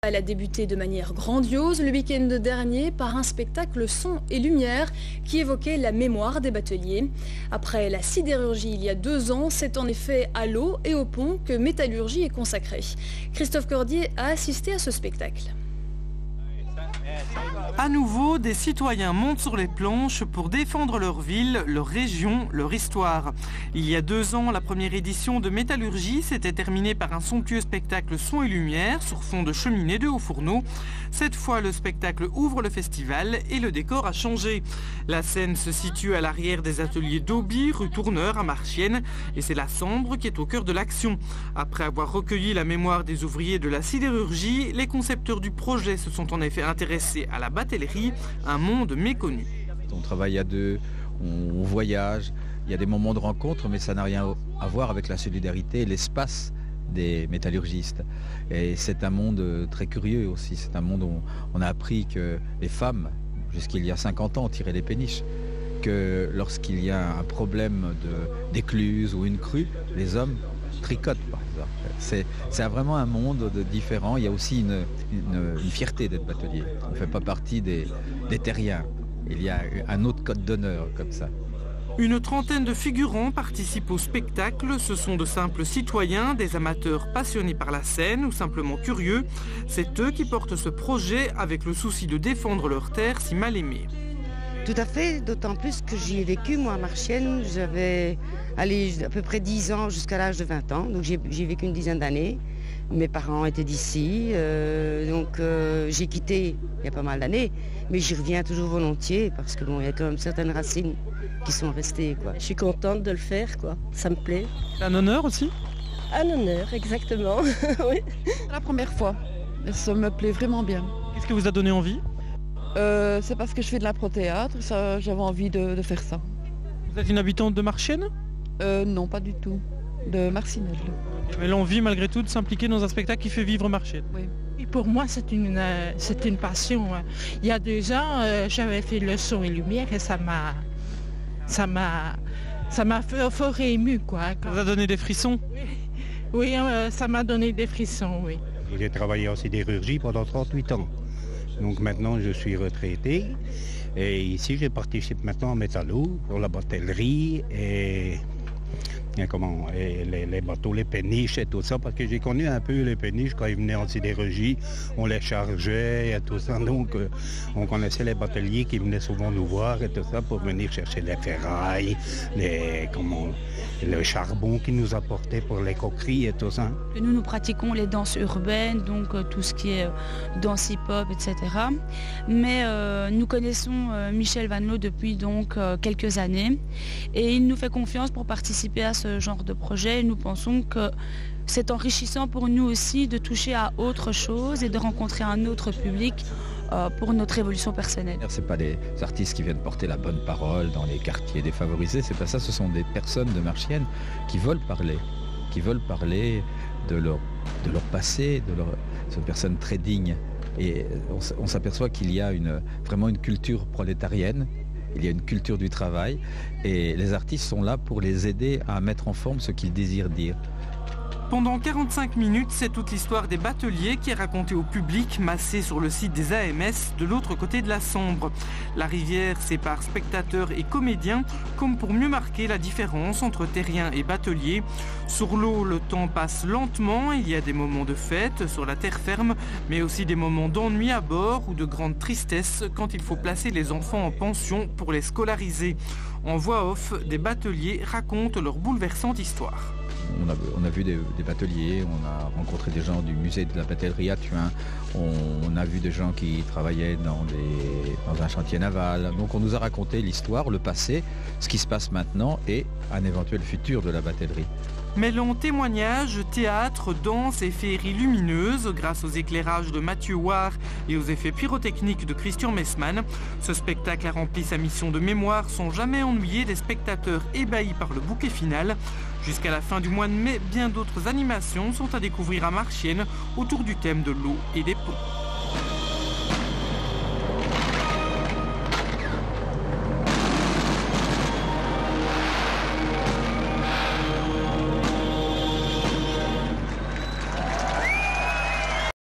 Elle a débuté de manière grandiose le week-end dernier par un spectacle son et lumière qui évoquait la mémoire des bateliers. Après la sidérurgie il y a 2 ans, c'est en effet à l'eau et au pont que Métallurgie est consacrée. Christophe Cordier a assisté à ce spectacle. À nouveau, des citoyens montent sur les planches pour défendre leur ville, leur région, leur histoire. Il y a 2 ans, la première édition de Métallurgie s'était terminée par un somptueux spectacle son et lumière sur fond de cheminée de hauts fourneaux. Cette fois, le spectacle ouvre le festival et le décor a changé. La scène se situe à l'arrière des ateliers d'Auby, rue Tourneur à Marchienne, et c'est la Sambre qui est au cœur de l'action. Après avoir recueilli la mémoire des ouvriers de la sidérurgie, les concepteurs du projet se sont en effet intéressés à la batellerie, un monde méconnu. On travaille à 2, on voyage, il y a des moments de rencontre, mais ça n'a rien à voir avec la solidarité et l'espace des métallurgistes. Et c'est un monde très curieux aussi, c'est un monde où on a appris que les femmes, jusqu'il y a 50 ans, tiraient les péniches, que lorsqu'il y a un problème d'écluse ou une crue, les hommes tricotent par exemple. C'est vraiment un monde différent. Il y a aussi une fierté d'être batelier. On ne fait pas partie des terriens. Il y a un autre code d'honneur comme ça. Une trentaine de figurants participent au spectacle. Ce sont de simples citoyens, des amateurs passionnés par la scène ou simplement curieux. C'est eux qui portent ce projet avec le souci de défendre leur terre si mal aimée. Tout à fait, d'autant plus que j'y ai vécu, moi, à Marchienne. J'avais à peu près 10 ans jusqu'à l'âge de 20 ans, donc j'ai vécu une dizaine d'années. Mes parents étaient d'ici, donc j'ai quitté il y a pas mal d'années, mais j'y reviens toujours volontiers parce que bon, il y a quand même certaines racines qui sont restées, quoi. Je suis contente de le faire, quoi. Ça me plaît. C'est un honneur aussi ? Un honneur, exactement. Oui. La première fois, ça me plaît vraiment bien. Qu'est-ce qui vous a donné envie ? C'est parce que je fais de l'impro-théâtre, j'avais envie de faire ça. Vous êtes une habitante de Marchienne ? Non, pas du tout. De Marcinelle. Mais l'envie malgré tout de s'impliquer dans un spectacle qui fait vivre Marchienne. Oui. Et pour moi, c'est une passion. Il y a 2 ans, j'avais fait le son et lumière et ça m'a fort ému, quoi. Ça vous a donné des frissons ? Oui, ça m'a donné des frissons, oui. J'ai travaillé en sidérurgie pendant 38 ans. Donc maintenant, je suis retraité. Et ici, je participe maintenant en métallo pour la batellerie et les bateaux, les péniches et tout ça, parce que j'ai connu un peu les péniches quand ils venaient en sidérurgie, on les chargeait et tout ça, donc on connaissait les bateliers qui venaient souvent nous voir et tout ça pour venir chercher les ferrailles, le charbon qu'ils nous apportaient pour les coqueries et tout ça. Nous pratiquons les danses urbaines, donc tout ce qui est danse hip-hop, etc. Mais nous connaissons Michel Vanloo depuis donc quelques années et il nous fait confiance pour participer à ce genre de projet. Nous pensons que c'est enrichissant pour nous aussi de toucher à autre chose et de rencontrer un autre public pour notre évolution personnelle. Ce n'est pas des artistes qui viennent porter la bonne parole dans les quartiers défavorisés, c'est pas ça, ce sont des personnes de Marchienne qui veulent parler de leur passé, ce sont des personnes très dignes. Et on s'aperçoit qu'il y a vraiment une culture prolétarienne. Il y a une culture du travail et les artistes sont là pour les aider à mettre en forme ce qu'ils désirent dire. Pendant 45 minutes, c'est toute l'histoire des bateliers qui est racontée au public, massé sur le site des AMS de l'autre côté de la Sambre. La rivière sépare spectateurs et comédiens, comme pour mieux marquer la différence entre terriens et bateliers. Sur l'eau, le temps passe lentement, il y a des moments de fête sur la terre ferme, mais aussi des moments d'ennui à bord ou de grande tristesse quand il faut placer les enfants en pension pour les scolariser. En voix off, des bateliers racontent leur bouleversante histoire. On a vu des bateliers, on a rencontré des gens du musée de la batellerie à Thuin, on a vu des gens qui travaillaient dans un chantier naval. Donc on nous a raconté l'histoire, le passé, ce qui se passe maintenant et un éventuel futur de la batellerie. Mêlant témoignages, théâtre, danse et féerie lumineuse, grâce aux éclairages de Mathieu Ouard et aux effets pyrotechniques de Christian Messmann, ce spectacle a rempli sa mission de mémoire sans jamais ennuyer des spectateurs ébahis par le bouquet final. Jusqu'à la fin du mois de mai, bien d'autres animations sont à découvrir à Marchienne autour du thème de l'eau et des ponts.